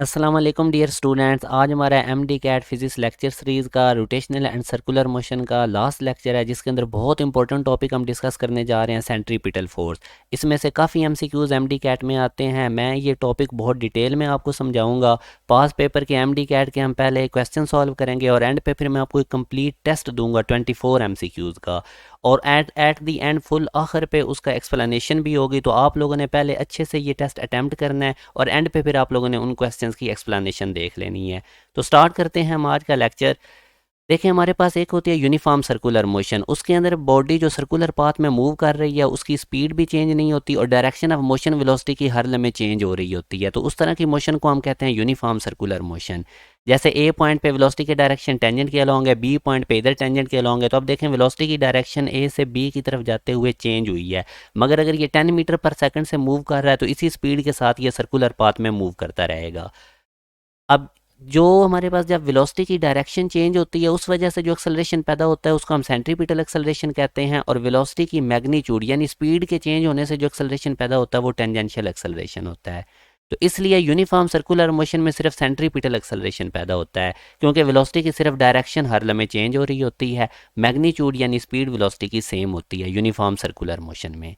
अस्सलाम वालेकुम dear students. आज हमारा MD CAT physics lecture series का रोटेशनल एंड सर्कुलर मोशन का लास्ट लेक्चर है, जिसके अंदर बहुत इंपॉर्टेंट टॉपिक हम डिस्कस करने जा रहे हैं, सेंट्रीपिटल फोर्स। इसमें से काफ़ी एमसीक्यूज़ एमडी कैट में आते हैं। मैं ये टॉपिक बहुत डिटेल में आपको समझाऊंगा। पास पेपर के एमडी कैट के हम पहले क्वेश्चन सॉल्व करेंगे और एंड पे फिर मैं आपको एक कंप्लीट टेस्ट दूंगा 24 एमसीक्यूज़ का। और एट दी एंड फुल आखिर पे उसका एक्सप्लेनेशन भी होगी। तो आप लोगों ने पहले अच्छे से ये टेस्ट अटैम्प्ट करना है और एंड पे फिर आप लोगों ने उन क्वेश्चंस की एक्सप्लेनेशन देख लेनी है। तो स्टार्ट करते हैं हम आज का लेक्चर। देखिए, हमारे पास एक होती है यूनिफॉर्म सर्कुलर मोशन। उसके अंदर बॉडी जो सर्कुलर पाथ में मूव कर रही है उसकी स्पीड भी चेंज नहीं होती और डायरेक्शन ऑफ मोशन वेलोसिटी की हर लम्हे चेंज हो रही होती है। तो उस तरह की मोशन को हम कहते हैं यूनिफॉर्म सर्कुलर मोशन। जैसे ए पॉइंट पे वेलोसिटी की डायरेक्शन टेंजेंट के अलॉन्ग है, बी पॉइंट पे इधर टेंजेंट के अलॉन्ग है। तो अब देखें, वेलोसिटी की डायरेक्शन ए से बी की तरफ जाते हुए चेंज हुई है, मगर अगर ये 10 मीटर पर सेकंड से मूव कर रहा है तो इसी स्पीड के साथ ये सर्कुलर पाथ में मूव करता रहेगा। अब जो हमारे पास जब वेलोसिटी की डायरेक्शन चेंज होती है उस वजह से जो एक्सेलरेशन पैदा होता है उसको हम सेंट्रीपिटल एक्सेलरेशन कहते हैं। और वेलोसिटी की मैग्नीट्यूड यानी स्पीड के चेंज होने से जो एक्सेलरेशन पैदा होता है वो टेंजेंशियल एक्सेलरेशन होता है। तो इसलिए यूनिफॉर्म सर्कुलर मोशन में सिर्फ सेंट्रीपिटल एक्सेलरेशन पैदा होता है, क्योंकि वेलोसिटी की सिर्फ डायरेक्शन हर लम्हे चेंज हो रही होती है। मैग्नीट्यूड यानी स्पीड वेलोसिटी की सेम होती है यूनिफॉर्म सर्कुलर मोशन में।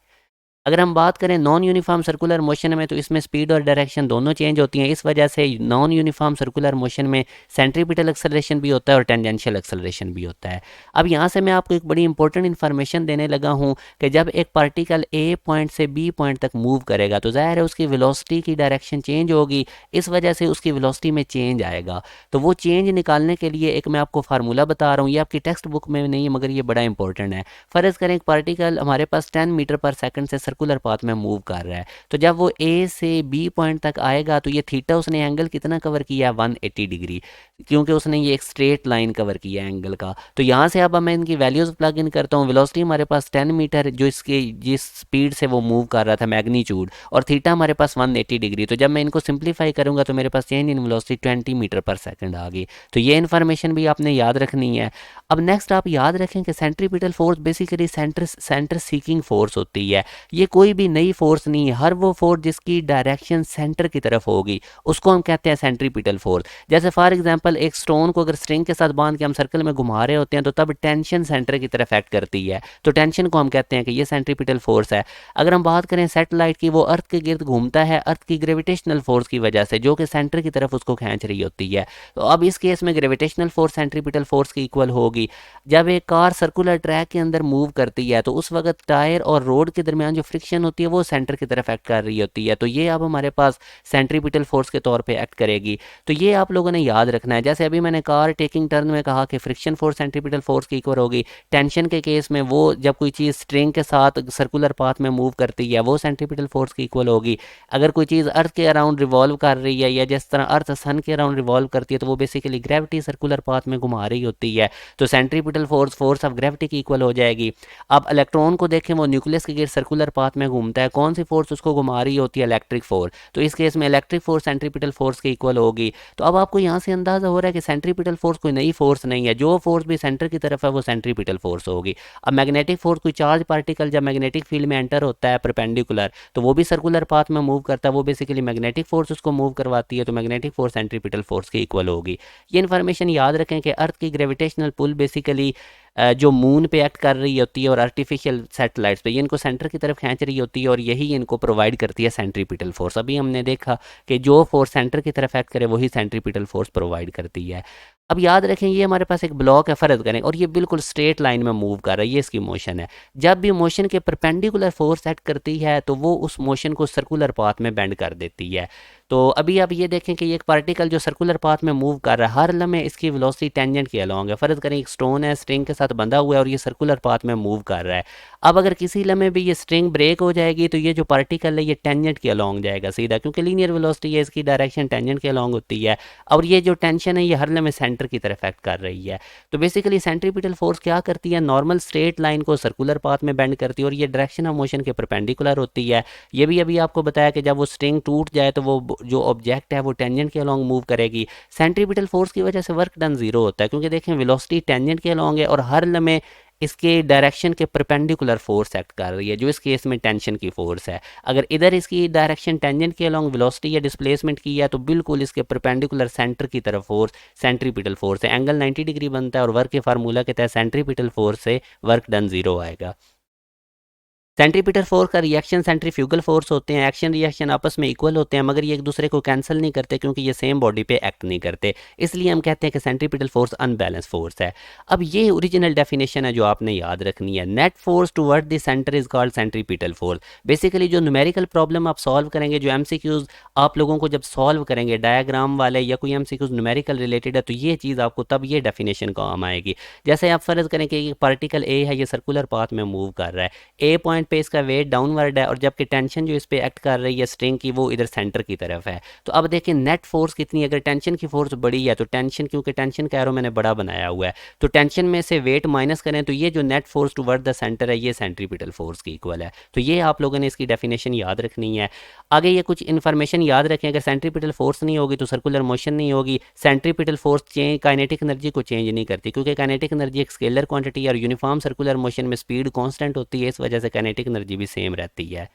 अगर हम बात करें नॉन यूनिफॉर्म सर्कुलर मोशन में, तो इसमें स्पीड और डायरेक्शन दोनों चेंज होती हैं। इस वजह से नॉन यूनिफॉर्म सर्कुलर मोशन में सेंट्रीपिटल एक्सेलरेशन भी होता है और टेंजेंशियल एक्सेलरेशन भी होता है। अब यहाँ से मैं आपको एक बड़ी इंपॉर्टेंट इन्फॉर्मेशन देने लगा हूँ कि जब एक पार्टिकल ए पॉइंट से बी पॉइंट तक मूव करेगा तो ज़ाहिर है उसकी वेलोसिटी की डायरेक्शन चेंज होगी, इस वजह से उसकी वेलोसिटी में चेंज आएगा। तो वो चेंज निकालने के लिए एक मैं आपको फार्मूला बता रहा हूँ, ये आपकी टेक्स्ट बुक में नहीं है मगर ये बड़ा इंपॉर्टेंट है। फ़र्ज़ करें एक पार्टिकल हमारे पास 10 मीटर पर सेकंड से सर्कुलर पाथ में मूव कर रहा है, तो जब वो ए से बी पॉइंट तक आएगा तो ये थीटा उसने एंगल कितना कवर किया है, 180 डिग्री, क्योंकि उसने ये एक स्ट्रेट लाइन कवर किया है एंगल का। तो यहाँ से अब मैं इनकी वैल्यूज़ प्लग इन करता हूँ। वेलोसिटी हमारे पास 10 मीटर जो इसके जिस स्पीड से वो मूव कर रहा था मैग्नीट्यूड, और थीटा हमारे पास 180 डिग्री। तो जब मैं इनको सिंप्लीफाई करूँगा तो मेरे पास चेंज इन वेलोसिटी 20 मीटर पर सेकंड आ गई। तो ये इन्फॉर्मेशन भी आपने याद रखनी है। अब नेक्स्ट आप याद रखें कि centripetal force basically centre seeking force होती है। ये कोई भी नई फोर्स नहीं है। हर वो फोर्स जिसकी डायरेक्शन सेंटर की तरफ होगी उसको हम कहते हैं सेंट्रीपिटल फोर्स। जैसे फॉर एग्जांपल एक स्टोन को अगर स्ट्रिंग के साथ बांध के हम सर्कल में घुमा रहे होते हैं तो तब टेंशन सेंटर की तरफ एक्ट करती है, तो टेंशन को हम कहते हैं कि ये सेंट्रीपिटल फोर्स है। अगर हम बात करें सैटेलाइट की, वो अर्थ के गिर्द घूमता है अर्थ की ग्रेविटेशनल फोर्स की वजह से, जो कि सेंटर की तरफ उसको खींच रही होती है। तो अब इस केस में ग्रेविटेशनल फोर्स सेंट्रीपिटल फोर्स की इक्वल होगी। जब एक कार सर्कुलर ट्रैक के अंदर मूव करती है तो उस वक्त टायर और रोड के दरमियान जो फ्रिक्शन होती है वो सेंटर की तरफ एक्ट कर रही होती है। तो ये अब हमारे पास सेंट्रीपिटल फोर्स के तौर पे एक्ट करेगी। तो ये आप लोगों ने याद रखना है। जैसे अभी मैंने कार टेकिंग टर्न में कहा कि फ्रिक्शन फोर्स सेंट्रीपिटल फोर्स की इक्वल होगी। टेंशन के केस में वो जब कोई चीज़ स्ट्रिंग के साथ सर्कुलर पाथ में मूव करती है वो सेंट्रीपिटल फोर्स की इक्वल होगी। अगर कोई चीज़ अर्थ के अराउंड रिवॉल्व कर रही है या जिस तरह अर्थ सन के अराउंड रिवॉल्व करती है तो वो बेसिकली ग्रेविटी सर्कुलर पाथ में घुमा रही होती है। तो centripetal force force of gravity की इक्वल हो जाएगी। अब इलेक्ट्रॉन को देखें, वो न्यूक्लियस के गिर्द सर्कुलर पाथ में घूमता है, कौन सी फोर्स उसको घुमा रही होती है, इलेक्ट्रिक फोर्स। तो इस केस में इलेक्ट्रिक फोर्स सेंट्रीपिटल फोर्स की इक्वल होगी। तो अब आपको यहाँ से अंदाजा हो रहा है कि सेंट्रीपिटल फोर्स कोई नई फोर्स नहीं है, जो फोर्स भी सेंटर की तरफ है वो सेंट्रीपिटल फोर्स होगी। अब मैग्नेटिक फोर्स, कोई चार्ज पार्टिकल जब मैग्नेटिक फील्ड में एंटर होता है परपेंडिकुलर तो वो भी सर्कुलर पाथ में मूव करता है, वो बेसिकली मैग्नेटिक फोर्स उसको मूव करवाती है। तो मैग्नेटिक फोर्स सेंट्रीपिटल फोर्स की इक्वल होगी। ये इन्फॉर्मेशन याद रखें कि अर्थ की ग्रेविटेशनल पुल बेसिकली जो मून पे एक्ट कर रही होती है और आर्टिफिशियल सैटेलाइट्स पे, ये इनको सेंटर की तरफ खींच रही होती है और यही इनको प्रोवाइड करती है सेंट्रीपिटल फोर्स। अभी हमने देखा कि जो फोर्स सेंटर की तरफ एक्ट करे वही सेंट्रीपिटल फोर्स प्रोवाइड करती है। अब याद रखें, ये हमारे पास एक ब्लॉक है, फ़र्ज़ करें, और ये बिल्कुल स्ट्रेट लाइन में मूव कर रहा है, ये इसकी मोशन है। जब भी मोशन के परपेंडिकुलर फोर्स एक्ट करती है तो वो उस मोशन को सर्कुलर पाथ में बेंड कर देती है। तो अभी आप ये देखें कि ये एक पार्टिकल जो सर्कुलर पाथ में मूव कर रहा है, हर लम्हे इसकी वेलोसिटी टेंजेंट के अलॉन्ग है। फ़र्ज़ करें एक स्टोन है, स्ट्रिंग के साथ बंधा हुआ है और ये सर्कुलर पाथ में मूव कर रहा है। अब अगर किसी लम्हे भी ये स्ट्रिंग ब्रेक हो जाएगी तो ये जो पार्टिकल है ये टेंजेंट के अलॉन्ग जाएगा सीधा, क्योंकि लीनियर वेलोसिटी है, इसकी डायरेक्शन टेंजेंट के अलॉन्ग होती है। और ये जो टेंशन है ये हर लम्हे सेंटर की तरफ एक्ट कर रही है। तो बेसिकली सेंट्रीपिटल फोर्स क्या करती है, नॉर्मल स्ट्रेट लाइन को सर्कुलर पाथ में बेंड करती है और ये डायरेक्शन ऑफ मोशन के परपेंडिकुलर होती है। ये भी अभी आपको बताया कि जब वो स्ट्रिंग टूट जाए तो वो जो ऑब्जेक्ट है वो टेंजेंट के अलॉन्ग मूव करेगी। सेंट्रीपिटल फोर्स की वजह से वर्क डन जीरो होता है, क्योंकि देखें वेलोसिटी टेंजेंट के अलॉन्ग है और हर लम्हे इसके डायरेक्शन के परपेंडिकुलर फोर्स एक्ट कर रही है, जो इस केस में टेंशन की फोर्स है। अगर इधर इसकी डायरेक्शन टेंजेंट के अलॉन्ग वेलोसिटी या डिस्प्लेसमेंट की है तो बिल्कुल इसके परपेंडिकुलर सेंटर की तरफ फोर्स सेंट्रीपिटल फोर्स है। एंगल 90 डिग्री बनता है और वर्क के फार्मूला के तहत सेंट्रीपिटल फोर्स से वर्क डन जीरो आएगा। सेंट्रीपिटल फोर्स का रिएक्शन सेंट्रीफ्यूगल फोर्स होते हैं। एक्शन रिएक्शन आपस में इक्वल होते हैं, मगर ये एक दूसरे को कैंसिल नहीं करते क्योंकि ये सेम बॉडी पे एक्ट नहीं करते, इसलिए हम कहते हैं कि सेंट्रीपिटल फोर्स अनबैलेंस फोर्स है। अब ये ओरिजिनल डेफिनेशन है जो आपने याद रखनी है। Net force toward the centre is called centripetal force. Basically जो न्यूमेरिकल प्रॉब्लम आप सॉल्व करेंगे, जो एमसीक्यूज आप लोगों को जब सॉल्व करेंगे डायग्राम वाले या कोई एमसीक्यूज न्यूमेरिकल रिलेटेड है, तो ये चीज़ आपको तब ये डेफिनेशन काम आएगी। जैसे आप फर्ज करें कि पार्टिकल ए है, ये सर्कुलर पाथ में मूव कर रहा है, ए पॉइंट पे इसका वेट डाउनवर्ड है और जबकि टेंशन जो इस पे एक्ट कर रही है स्ट्रिंग की वो इधर सेंटर की तरफ है। तो अब देखिए नेट फोर्स कितनी है। अगर टेंशन की फोर्स बड़ी है तो टेंशन, क्योंकि टेंशन का एरो मैंने बड़ा बनाया हुआ है, तो टेंशन में से वेट माइनस करें तो ये जो net force toward the centre है ये सेंट्रीपिटल फोर्स की इक्वल है। तो ये आप लोगों ने इसकी डेफिनेशन याद रखनी है। आगे ये कुछ इन्फॉर्मेशन याद रखें, अगर सेंट्रीपिटल फोर्स नहीं होगी तो सर्कुलर मोशन नहीं होगी। Centripetal force change kinetic energy को चेंज नहीं करती, क्योंकि काइनेटिक एनर्जी एक स्केलर क्वांटिटी और यूनिफॉर्म सर्कुलर मोशन में स्पीड कांस्टेंट होती है, इस वजह से काइनेटिक एनर्जी भी सेम रहती है।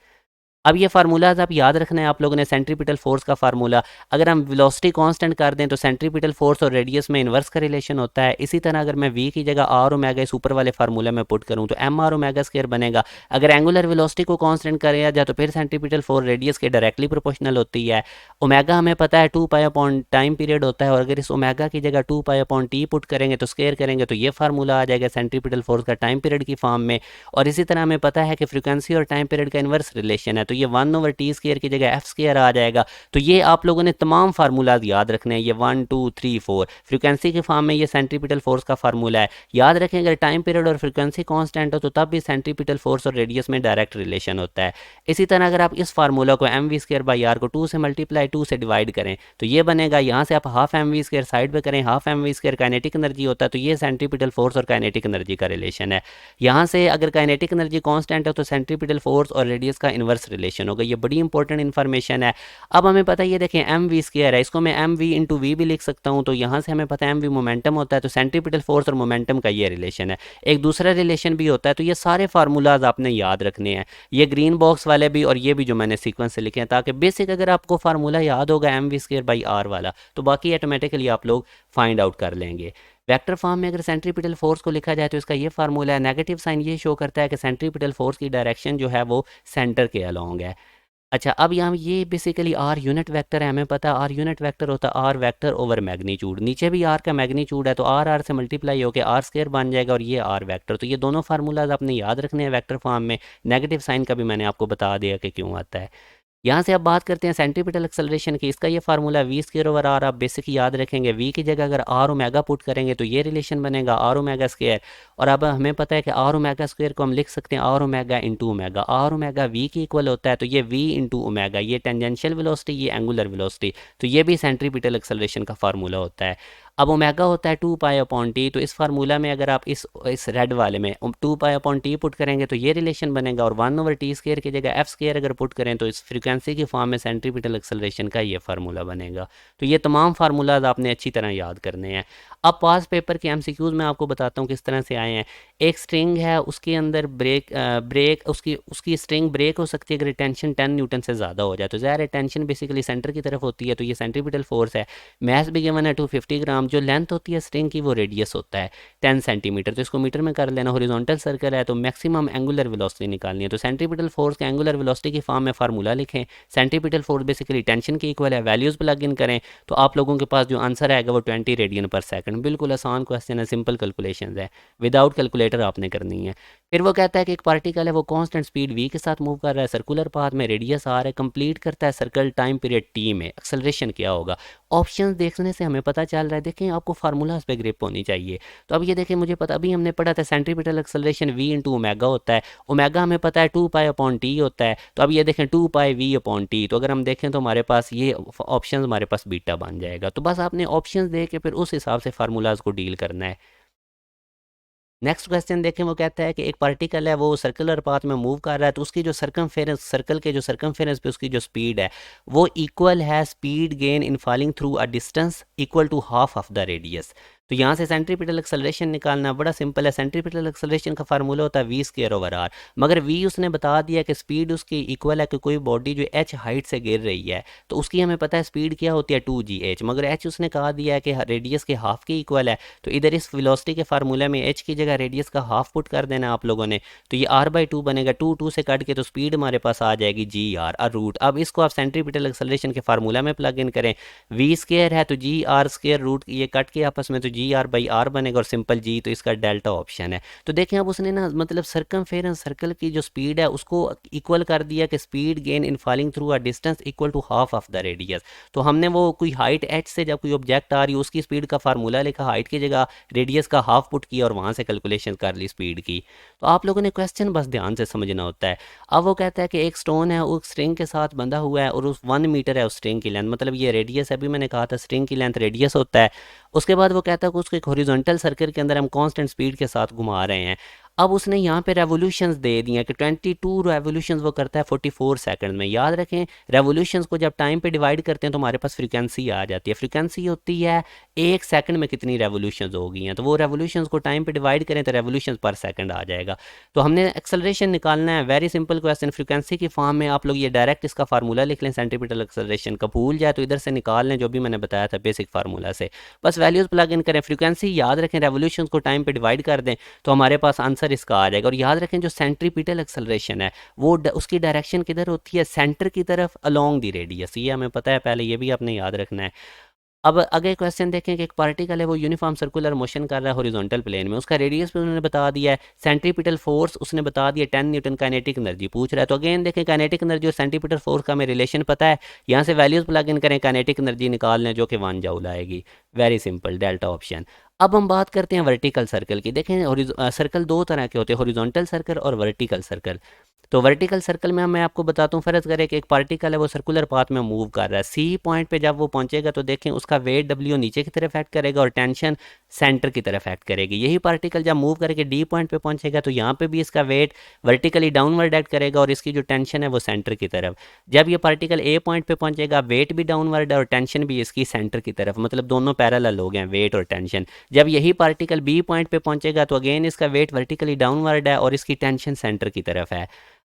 अब ये फार्मूलाज आप याद रखना है आप लोगों ने। सेंट्रीपिटल फोर्स का फार्मूला अगर हम वेलोसिटी कांस्टेंट कर दें तो सेंट्रीपिटल फोर्स और रेडियस में इन्वर्स का रिलेशन होता है। इसी तरह अगर मैं वी की जगह आर ओमेगा इस ऊपर वाले फार्मूला में पुट करूं तो एम आर ओमेगा स्क्वायर बनेगा। अगर एंगुलर वेलोसिटी को कांस्टेंट करें जाए तो फिर सेंट्रीपिटल फोर्स रेडियस के डायरेक्टली प्रोपोर्शनल होती है। ओमेगा हमें पता है 2 पाई अपॉन टाइम पीरियड होता है, और अगर इस ओमेगा की जगह 2 पाई अपॉन टी पुट करेंगे तो स्क्वायर करेंगे तो ये फार्मूला आ जाएगा सेंट्रीपिटल फोर्स का टाइम पीरियड की फॉर्म में। और इसी तरह हमें पता है कि फ्रीक्वेंसी और टाइम पीरियड का इन्वर्स रिलेशन है, तो ये 1/t स्क्वायर की जगह एफ स्क्वायर आ जाएगा। तो ये आप लोगों ने तमाम फार्मूलाज याद रखने हैं, ये 1 2 3 4 फ्रीक्वेंसी के फॉर्म में ये सेंट्रीपिटल फोर्स का फार्मूला है। याद रखें अगर टाइम पीरियड और फ्रीक्वेंसी कांस्टेंट हो तो तब भी सेंट्रीपिटल फोर्स और रेडियस में डायरेक्ट रिलेशन होता है। इसी तरह अगर आप इस फार्मूला को M V square by R को 2 से मल्टीप्लाई 2 से डिवाइड करें तो ये बनेगा। यहाँ से आप half M V square side पे करें, half M V square kinetic energy होता है, तो ये सेंट्रीपिटल फोर्स और काइनेटिक एनर्जी का रिलेशन है। यहाँ से अगर काइनेटिक एनर्जी कांस्टेंट है तो सेंट्रीपिटल फोर्स और रेडियस का इन्वर्स रिलेशन होगा। ये बड़ी इंपॉर्टेंट इन्फॉर्मेशन है। अब हमें पता है ये देखें एम वी स्क्वायर है, इसको मैं एम वी इंटू वी भी लिख सकता हूँ। तो यहाँ से हमें पता है एम वी मोमेंटम होता है, तो सेंट्रीपिटल फोर्स और मोमेंटम का ये रिलेशन है। एक दूसरा रिलेशन भी होता है। तो ये सारे फार्मूलाज आपने याद रखने हैं, ये ग्रीन बॉक्स वाले भी और ये भी जो मैंने सीक्वेंस से लिखे हैं, ताकि बेसिक अगर आपको फार्मूला याद होगा M V square by R वाला तो बाकी ऑटोमेटिकली आप लोग फाइंड आउट कर लेंगे। वेक्टर फॉर्म में अगर सेंट्रीपिटल फोर्स को लिखा जाए तो इसका ये फार्मूला है। नेगेटिव साइन ये शो करता है कि सेंट्रीपिटल फोर्स की डायरेक्शन जो है वो सेंटर के अलोंग है। अच्छा, अब यहाँ ये बेसिकली आर यूनिट वेक्टर है, हमें पता है आर यूनिट वेक्टर होता है आर वेक्टर ओवर मैग्नीट्यूड। नीचे भी आर का मैग्नीट्यूड है तो आर आर से मल्टीप्लाई होकर आर स्क्वायर बन जाएगा और ये आर वेक्टर। तो ये दोनों फार्मूलाज आपने याद रखने हैं वेक्टर फॉर्म में। नेगेटिव साइन का भी मैंने आपको बता दिया कि क्यों आता है। यहाँ से अब बात करते हैं सेंट्रीपिटल एक्सेलरेशन की। इसका ये formula V square over R आप बेसिक याद रखेंगे। वी की जगह अगर आर ओमेगा पुट करेंगे तो ये रिलेशन बनेगा आर ओमेगा स्क्वायर। और अब हमें पता है कि आर ओमेगा स्क्वायर को हम लिख सकते हैं R omega into omega. R omega V की इक्वल होता है, तो ये वी इंटू ओमेगा, ये टेंजेंशियल वेलोसिटी, ये एंगुलर वेलोसिटी, तो ये भी सेंट्रीपिटल एक्सेलरेशन का फार्मूला होता है। अब ओमेगा होता है 2 पाई अपॉन टी, तो इस फार्मूला में अगर आप इस रेड वाले में 2 पाई अपॉन टी पुट करेंगे तो ये रिलेशन बनेगा, और 1/t स्क्वायर की जगह एफ स्क्वायर अगर पुट करें तो इस फ्रीक्वेंसी की फॉर्म में सेंट्रीपिटल एक्सेलरेशन का ये फार्मूला बनेगा। तो ये तमाम फार्मूलाज आपने अच्छी तरह याद करने हैं। अब पास पेपर के एमसीक्यूज में आपको बताता हूँ किस तरह से आए हैं। एक स्ट्रिंग है, उसके अंदर ब्रेक उसकी स्ट्रिंग ब्रेक हो सकती है अगर टेंशन 10 न्यूटन से ज़्यादा हो जाए। तो ज़ाहिर है टेंशन बेसिकली सेंटर की तरफ होती है, तो ये सेंट्रीपिटल फोर्स है। मैथ भी गिवन है 250 ग्राम। जो लेंथ होती है स्ट्रिंग की वो रेडियस होता है 10 सेंटीमीटर, तो इसको मीटर में कर लेना। हॉरिजॉन्टल सर्कल है तो मैक्सिमम एंगुलर वेलोसिटी निकालनी है। तो सेंट्रीपिटल फोर्स के एंगुलर वेलोसिटी की फॉर्म में फार्मूला लिखें। सेंट्रीपिटल फोर्स बेसिकली टेंशन की इक्वल है, वैल्यूज प्लग इन करें तो आप लोगों के पास जो आंसर आएगा वो 20 रेडियन पर सेकंड। बिल्कुल आसान क्वेश्चन है, सिंपल कैलकुलेशन है, विदाउट कैलकुलेटर आपने करनी है। फिर वो कहता है कि एक पार्टिकल है वो कांस्टेंट स्पीड v के साथ मूव कर रहा है, सर्कुलर पाथ में, रेडियस r है, कंप्लीट करता है सर्कल टाइम पीरियड t में। एक्सेलरेशन क्या होगा? ऑप्शंस देखने से हमें पता चल रहा है। देखें आपको फार्मूलाज पे ग्रिप होनी चाहिए। तो अब ये देखें, मुझे पता, अभी हमने पढ़ा था centripetal acceleration v into omega होता है। ओमेगा हमें पता है 2 पाई अपॉन टी होता है। तो अब ये देखें 2 पाई v अपॉन टी, तो अगर हम देखें तो हमारे पास ये ऑप्शन हमारे पास बीटा बन जाएगा। तो बस आपने ऑप्शन दे के फिर उस हिसाब से फार्मूलाज को डील करना है। नेक्स्ट क्वेश्चन देखें, वो कहता है कि एक पार्टिकल है वो सर्कुलर पाथ में मूव कर रहा है, तो उसकी जो सर्कमफेरेंस, सर्कल के जो सर्कमफेरेंस पे उसकी जो स्पीड है वो इक्वल है speed gain in falling through a distance equal to half of the radius. तो यहाँ से सेंट्रीपिटल एक्सेलरेशन निकालना बड़ा सिंपल है। सेंट्रीपिटल एक्सेलरेशन का फार्मूला होता है वी स्क्वायर ओवर आर, मगर वी उसने बता दिया कि स्पीड उसकी इक्वल है कि कोई बॉडी जो एच हाइट से गिर रही है तो उसकी हमें पता है स्पीड क्या होती है 2 g h, मगर एच उसने कहा दिया है कि रेडियस के हाफ की इक्वल है। तो इधर इस वेलोसिटी के फार्मूले में एच की जगह रेडियस का हाफ पुट कर देना आप लोगों ने, तो ये r/2 बनेगा। 2 से काट के तो स्पीड हमारे पास आ जाएगी g r और रूट। अब इसको आप सेंट्रीपिटल एक्सेलरेशन के फार्मूला में प्लग इन करें, वी स्क्वायर है तो g r स्क्वायर, रूट ये कट के आपस में तो g r/r बनेगा और सिंपल जी, तो इसका डेल्टा ऑप्शन है। तो देखें अब उसने ना मतलब सरकमफेरेंस सर्कल की जो स्पीड है उसको इक्वल कर दिया कि speed gain in falling through a distance equal to half of the radius. तो हमने वो कोई हाइट एच से जब कोई ऑब्जेक्ट आ रही है उसकी स्पीड का फार्मूला लिखा, हाइट की जगह रेडियस का हाफ पुट किया और वहां से कैलकुलेशन कर ली स्पीड की। तो आप लोगों ने क्वेश्चन बस ध्यान से समझना होता है। अब वो कहता है कि एक स्टोन है उस स्ट्रिंग के साथ बंधा हुआ है और उस 1 मीटर है उस स्ट्रिंग की लेंथ, मतलब ये रेडियस है, अभी मैंने कहा था स्ट्रिंग की लेंथ रेडियस होता है। उसके बाद वो कहता है कि उसको एक हॉरिजॉन्टल सर्कल के अंदर हम कांस्टेंट स्पीड के साथ घुमा रहे हैं। अब उसने यहाँ पे रेवोल्यूशंस दे दी हैं कि 22 रेवोल्यूशंस वो करता है 44 सेकंड में। याद रखें रेवोल्यूशंस को जब टाइम पे डिवाइड करते हैं तो हमारे पास फ्रीक्वेंसी आ जाती है। फ्रीक्वेंसी होती है एक सेकंड में कितनी रेवोल्यूशंस हो गई हैं, तो वो रेवोल्यूशंस को टाइम पे डिवाइड करें तो रेवोल्यूशंस पर सेकंड आ जाएगा। तो हमने एक्सेलरेशन निकालना है, वेरी सिंपल क्वेश्चन। फ्रीक्वेंसी की फॉर्म में आप लोग ये डायरेक्ट इसका फार्मूला लिख लें, सेंट्रीपिटल एक्सेलरेशन का भूल जाए तो इधर से निकाल लें जो भी मैंने बताया था बेसिक फार्मूला से, बस वैल्यूज़ प्लग इन करें। फ्रीक्वेंसी याद रखें, रेवोल्यूशन को टाइम पे डिवाइड कर दें तो हमारे पास आंसर इसका आ जाएगा। और याद रखें जो सेंट्रीपिटल एक्सेलरेशन है वो उसकी डायरेक्शन किधर होती है, सेंटर की तरफ अलोंग दी रेडियस, ये हमें पता है पहले, ये भी आपने याद रखना है। अब अगले क्वेश्चन देखें कि एक पार्टिकल है वो यूनिफॉर्म सर्कुलर मोशन कर रहा है हॉरिजॉन्टल प्लेन में, उसका रेडियस भी उन्होंने बता दिया है, सेंट्रीपिटल फोर्स उसने बता दिया 10 न्यूटन, काइनेटिक एनर्जी पूछ रहा है। तो अगेन देखें काइनेटिक एनर्जी और सेंट्रीपिटल फोर्स का हमें रिलेशन पता है, यहाँ से वैल्यूज प्लग इन करें, काइनेटिक एनर्जी निकाल लें जो कि 1 जूल आएगी। Very simple, delta option. अब हम बात करते हैं वर्टिकल सर्कल की। देखें सर्कल दो तरह के होते हैं, हॉरिजॉन्टल सर्कल और वर्टिकल सर्कल। तो वर्टिकल सर्कल में मैं आपको बताता हूँ, फ़र्ज़ करें कि एक पार्टिकल है वो सर्कुलर पाथ में मूव कर रहा है, सी पॉइंट पे जब वो पहुंचेगा तो देखें उसका वेट डब्ल्यू नीचे की तरफ एक्ट करेगा और टेंशन सेंटर की तरफ एक्ट करेगी। यही पार्टिकल जब मूव करके डी पॉइंट पे पहुंचेगा तो यहाँ पे भी इसका वेट वर्टिकली डाउनवर्ड एक्ट करेगा और इसकी जो टेंशन है वो सेंटर की तरफ। जब ये पार्टिकल ए पॉइंट पे पहुंचेगा वेट भी डाउनवर्ड है और टेंशन भी इसकी सेंटर की तरफ, मतलब दोनों पैरेलल हो गए हैं वेट और टेंशन। जब यही पार्टिकल बी पॉइंट पे पहुंचेगा तो अगेन इसका वेट वर्टिकली डाउनवर्ड है और इसकी टेंशन सेंटर की तरफ है।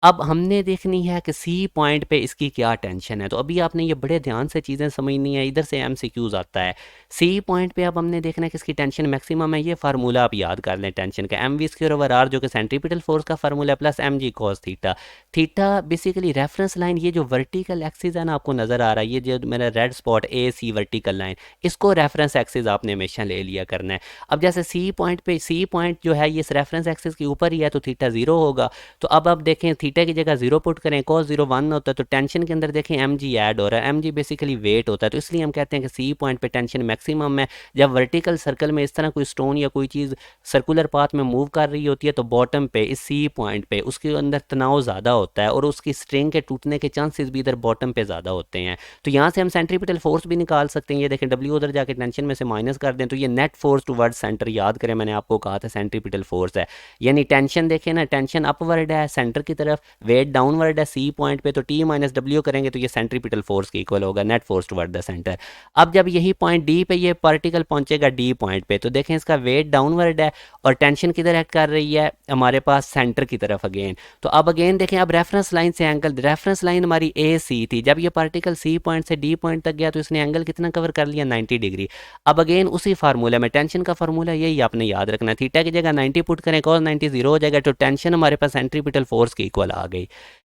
अब हमने देखनी है कि सी पॉइंट पे इसकी क्या टेंशन है, तो अभी आपने ये बड़े ध्यान से चीज़ें समझनी है, इधर से एमसीक्यूज आता है। सी पॉइंट पे अब हमने देखना है कि इसकी टेंशन मैक्सिमम है, ये फार्मूला आप याद कर लें टेंशन का, M V square over R जो कि सेंट्रीपिटल फोर्स का फार्मूला है, plus M G cos theta. Theta basically reference line, ये जो वर्टिकल एक्सिस है ना आपको नज़र आ रहा है, ये जो मेरा रेड स्पॉट ए सी वर्टिकल लाइन, इसको रेफरेंस एक्सिस आपने हमेशा ले लिया करना है। अब जैसे सी पॉइंट पे, सी पॉइंट जो है ये इस रेफरेंस एक्सिस के ऊपर ही है तो थीटा 0 होगा। तो अब आप देखें थीटा की जगह 0 पुट करें, cos 0 1 होता है, तो टेंशन के अंदर देखें एम जी ऐड हो रहा है, एम जी बेसिकली वेट होता है, तो इसलिए हम कहते हैं कि सी पॉइंट पे टेंशन मैक्सिमम है। जब वर्टिकल सर्कल में इस तरह कोई स्टोन या कोई चीज़ सर्कुलर पाथ में मूव कर रही होती है तो बॉटम पे इस सी पॉइंट पे उसके अंदर तनाव ज़्यादा होता है और उसकी स्ट्रिंग के टूटने के चांसेस भी इधर बॉटम पे ज़्यादा होते हैं। तो यहाँ से हम सेंट्रीपिटल फोर्स भी निकाल सकते हैं, ये देखें डब्ल्यू उधर जाके टेंशन में से माइनस कर दें तो ये नेट फोर्स टुवर्ड सेंटर, याद करें मैंने आपको कहा था सेंट्रीपिटल फोर्स है, यानी टेंशन देखें ना, टेंशन अपवर्ड है सेंटर की तरफ, वेट डाउनवर्ड है सी पॉइंट पे, तो टी माइनस डब्ल्यू करेंगे तो ये सेंट्रीपिटल फोर्स के इक्वल होगा, net force toward the centre. अब जब यही पॉइंट डी पे ये पार्टिकल पहुंचेगा डी पॉइंट पे तो देखें इसका वेट डाउनवर्ड है और टेंशन किधर एक्ट कर रही है हमारे पास सेंटर की तरफ अगेन। तो अब अगेन देखें, अब रेफरेंस लाइन से एंगल, रेफरेंस लाइन हमारी ए सी थी, जब ये पार्टिकल सी पॉइंट से डी पॉइंट तक गया तो इसने एंगल कितना कवर कर लिया 90 डिग्री। अब अगेन उसी फार्मूला में, टेंशन का फार्मूला यही आपने याद रखना, थीटा की जगह 90 पुट करें, cos 90 0 हो जाएगा, तो टेंशन हमारे पास सेंट्रीपिटल फोर्स की इक्वल आ गई।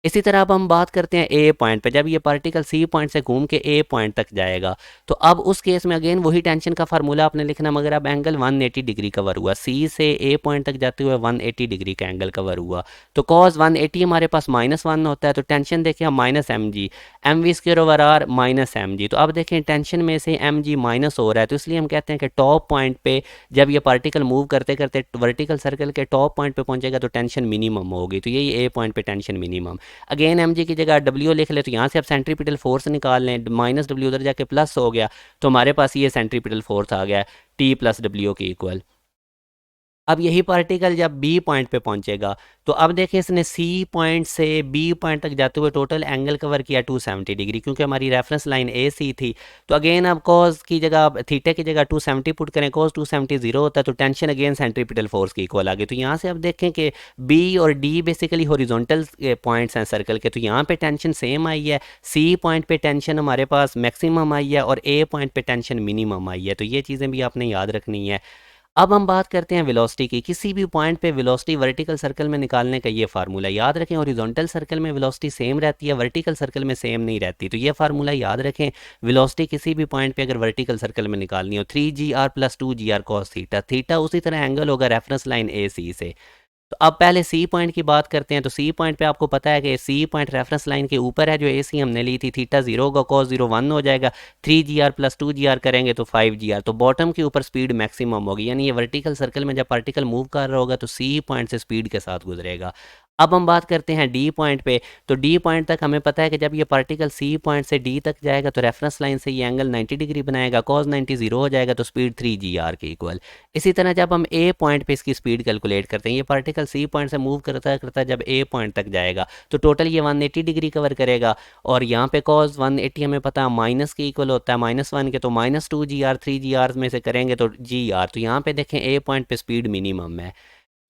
इसी तरह अब हम बात करते हैं ए पॉइंट पे, जब ये पार्टिकल सी पॉइंट से घूम के ए पॉइंट तक जाएगा तो अब उस केस में अगेन वही टेंशन का फार्मूला आपने लिखना, मगर अब एंगल 180 डिग्री कवर हुआ, सी से ए पॉइंट तक जाते हुए 180 डिग्री का एंगल कवर हुआ। तो cos 180 हमारे पास -1 होता है, तो टेंशन देखिए minus M G, M V square over R minus M G. तो अब देखें टेंशन में से एम जी माइनस हो रहा है, तो इसलिए हम कहते हैं कि टॉप पॉइंट पे जब ये पार्टिकल मूव करते करते वर्टिकल सर्कल के टॉप पॉइंट पे पहुंचेगा तो टेंशन मिनिमम होगी, तो यही ए पॉइंट पे tension minimum. Again M G की जगह डब्ल्यू लिख ले, तो यहाँ से आप सेंट्रीपिटल फोर्स निकाल लें, माइनस डब्ल्यू उधर जाके प्लस हो गया तो हमारे पास ये सेंट्रीपिटल फोर्स आ गया टी प्लस डब्ल्यू के इक्वल। अब यही पार्टिकल जब बी पॉइंट पे पहुंचेगा तो अब देखिए इसने सी पॉइंट से बी पॉइंट तक जाते हुए टोटल एंगल कवर किया 270 डिग्री, क्योंकि हमारी रेफरेंस लाइन ए सी थी। तो अगेन अब कॉज की जगह थीटा की जगह 270 पुट करें, कॉज 270 जीरो होता है, तो टेंशन अगेन सेंट्रीपिटल फोर्स की इक्वल आ गई। तो यहाँ से अब देखें कि बी और डी बेसिकली हॉरिजॉन्टल पॉइंट्स हैं सर्कल के, तो यहाँ पे टेंशन सेम आई है, सी पॉइंट पे टेंशन हमारे पास मैक्सिमम आई है और ए पॉइंट पे टेंशन मिनिमम आई है। तो ये चीज़ें भी आपने याद रखनी है। अब हम बात करते हैं वेलोसिटी की। किसी भी पॉइंट पे वेलोसिटी वर्टिकल सर्कल में निकालने का ये फार्मूला याद रखें। हॉरिजॉन्टल सर्कल में वेलोसिटी सेम रहती है, वर्टिकल सर्कल में सेम नहीं रहती। तो ये फार्मूला याद रखें, वेलोसिटी किसी भी पॉइंट पे अगर वर्टिकल सर्कल में निकालनी हो 3GR + 2GR cos theta, theta उसी तरह एंगल होगा रेफरेंस लाइन ए सी से। तो अब पहले सी पॉइंट की बात करते हैं। तो सी पॉइंट पे आपको पता है कि सी पॉइंट रेफरेंस लाइन के ऊपर है जो ए सी हमने ली थी, थीटा 0 होगा, कॉस 0 1 हो जाएगा, 3GR + 2GR करेंगे तो 5GR। तो बॉटम के ऊपर स्पीड मैक्सिमम होगी, यानी ये वर्टिकल सर्कल में जब पार्टिकल मूव कर रहा होगा तो सी पॉइंट से स्पीड के साथ गुजरेगा। अब हम बात करते हैं डी पॉइंट पे। तो डी पॉइंट तक हमें पता है कि जब ये पार्टिकल सी पॉइंट से डी तक जाएगा तो रेफरेंस लाइन से ये एंगल 90 डिग्री बनाएगा, कॉस 90 0 हो जाएगा, तो स्पीड 3GR के इक्वल। इसी तरह जब हम ए पॉइंट पे इसकी स्पीड कैलकुलेट करते हैं, ये पार्टिकल सी पॉइंट से मूव करता करता जब ए पॉइंट तक जाएगा तो टोटल ये 180 डिग्री कवर करेगा। और यहाँ पे कॉस 180 हमें पता है माइनस के इक्वल होता है, -1 के, तो -2GR 3GR में से करेंगे तो GR। तो यहाँ पे देखें ए पॉइंट पे स्पीड मिनिमम है,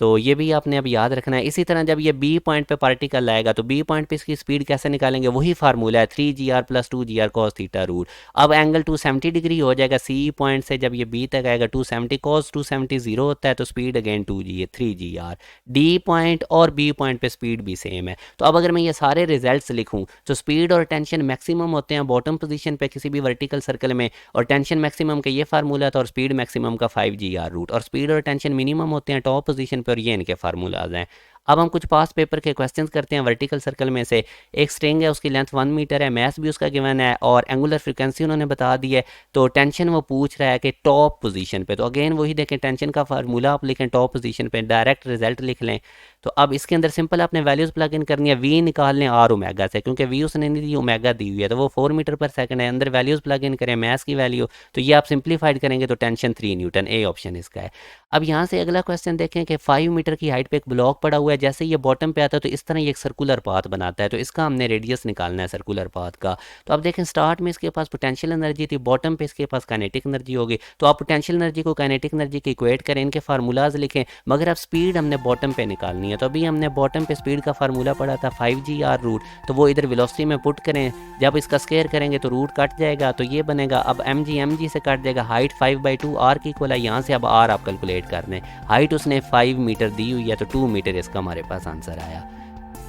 तो ये भी आपने अब याद रखना है। इसी तरह जब ये बी पॉइंट पे पार्टिकल आएगा तो बी पॉइंट पे इसकी स्पीड कैसे निकालेंगे, वही फार्मूला है 3GR + 2GR cos theta root. अब एंगल 270 डिग्री हो जाएगा सी पॉइंट से, जब ये बी तक आएगा 270, cos 270 0 होता है, तो speed again 3GR। D point और बी पॉइंट पे स्पीड भी सेम है। तो अब अगर मैं ये सारे रिजल्ट्स लिखूँ तो स्पीड और टेंशन मैक्सिमम होते हैं बॉटम पोजीशन पे किसी भी वर्टिकल सर्कल में, और टेंशन मैक्सिमम का ये फार्मूला था, और स्पीड मैक्सिमम का 5GR रूट, और स्पीड और टेंशन मिनिमम होते हैं टॉप पोजीशन पर, ये इनके फार्मूलाज हैं। अब हम कुछ पास पेपर के क्वेश्चंस करते हैं वर्टिकल सर्कल में से। एक स्ट्रिंग है, उसकी लेंथ 1 मीटर है, मैथ भी उसका गिवन है और एंगुलर फ्रीक्वेंसी उन्होंने बता दी है। तो टेंशन वो पूछ रहा है कि टॉप पोजीशन पे, तो अगेन वही देखें, टेंशन का फार्मूला आप लिखें टॉप पोजीशन पे, डायरेक्ट रिजल्ट लिख लें। तो अब इसके अंदर सिंपल आपने वैल्यूज़ प्लग इन करनी है। वी निकाल लें आर ओमेगा से, क्योंकि वी उसने नहीं दी, ओमेगा दी हुई है, तो वो 4 मीटर पर सेकंड है। अंदर वैल्यूज़ प्लग इन करें मैथ्स की वैल्यू, तो ये आप सिंप्लीफाइड करेंगे तो टेंशन 3 न्यूटन, ए ऑप्शन इसका है। अब यहाँ से अगला क्वेश्चन देखें कि 5 मीटर की हाइट पे एक ब्लॉक पड़ा हुआ है, जैसे ये बॉटम पे आता है तो इस तरह ये एक सर्कुलर पाथ बनाता है, तो इसका हमने रेडियस निकालना है सर्कुलर पाथ का। तो अब देखें स्टार्ट में इसके पास पोटेंशियल एनर्जी थी, बॉटम पे इसके पास काइनेटिक एनर्जी होगी। तो आप पोटेंशियल एनर्जी को काइनेटिक एनर्जी के इक्वेट करें, इनके फार्मूलाज लिखें, मगर अब स्पीड हमने बॉटम पे निकालनी है। तो अभी हमने बॉटम पे स्पीड का फार्मूला पढ़ा था 5GR रूट, तो वो इधर वेलोसिटी में पुट करें, जब इसका स्क्वायर करेंगे तो रूट कट जाएगा, तो ये बनेगा अब mg से कट जाएगा, हाइट 5/2 r की इक्वल है। यहाँ से अब r आप कैलकुलेट कर लें, हाइट उसने 5 मीटर दी हुई है, तो 2 मीटर इसका हमारे पास आंसर आया।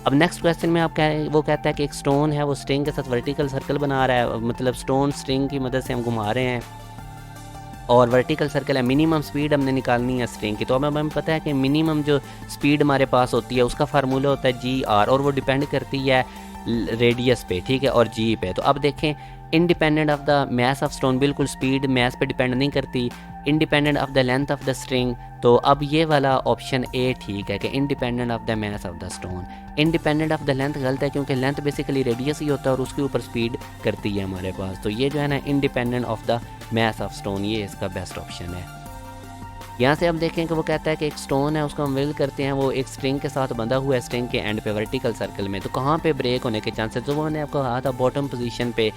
अब नेक्स्ट क्वेश्चन में आप वो कहता है कि एक स्टोन है, वो स्ट्रिंग के साथ वर्टिकल सर्कल बना रहा है, मतलब स्टोन स्ट्रिंग की मदद से हम घुमा रहे हैं और वर्टिकल सर्कल है, मिनिमम स्पीड हमने निकालनी है स्ट्रिंग की। तो अब हमें पता है कि मिनिमम जो स्पीड हमारे पास होती है उसका फार्मूला होता है GR, और वो डिपेंड करती है रेडियस पे, ठीक है, और जी पे। तो अब देखें independent of the mass of stone, बिल्कुल स्पीड मैस पे डिपेंड नहीं करती, independent of the length of the string. तो अब ये वाला ऑप्शन ए ठीक है कि independent of the mass of the stone. Independent of the length गलत है, क्योंकि लेंथ बेसिकली रेडियस ही होता है और उसके ऊपर स्पीड करती है हमारे पास। तो ये जो है ना independent of the mass of stone, ये इसका बेस्ट ऑप्शन है। यहाँ से हम देखें कि वो कहता है कि एक स्टोन है, उसको हम विल करते हैं, वो एक स्ट्रिंग के साथ बंधा हुआ है स्ट्रिंग के एंड पे वर्टिकल सर्कल में। तो कहाँ पे ब्रेक होने के चांसेस, तो वो मैंने आपको कहा था बॉटम पोजीशन पे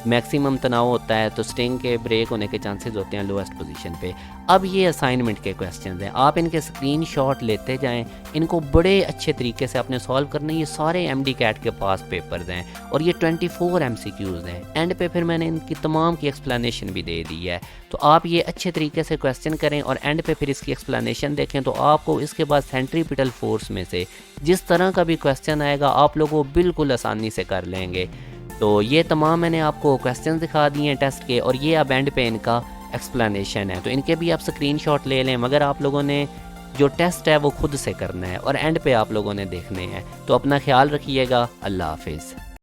मैक्सिमम तनाव होता है, तो स्ट्रिंग के ब्रेक होने के चांसेस होते हैं लोएस्ट पोजीशन पे। अब ये असाइनमेंट के क्वेश्चंस हैं, आप इनके स्क्रीनशॉट लेते जाएं, इनको बड़े अच्छे तरीके से आपने सॉल्व करना है। ये सारे MD कैट के पास पेपर्स हैं और ये 24 MCQs हैं। एंड पे फिर मैंने इनकी तमाम की एक्सप्लेनेशन भी दे दी है, तो आप ये अच्छे तरीके से क्वेश्चन करें और एंड पे फिर इसकी एक्सप्लेनेशन देखें, तो आपको इसके बाद सेंट्रीपिटल फोर्स में से जिस तरह का भी क्वेश्चन आएगा आप लोगों बिल्कुल आसानी से कर लेंगे। तो ये तमाम मैंने आपको क्वेश्चन दिखा दिए हैं टेस्ट के, और ये अब एंड पे इनका एक्सप्लेनेशन है, तो इनके भी आप स्क्रीनशॉट ले लें। मगर आप लोगों ने जो टेस्ट है वो खुद से करना है और एंड पे आप लोगों ने देखने हैं। तो अपना ख्याल रखिएगा, अल्लाह हाफिज़।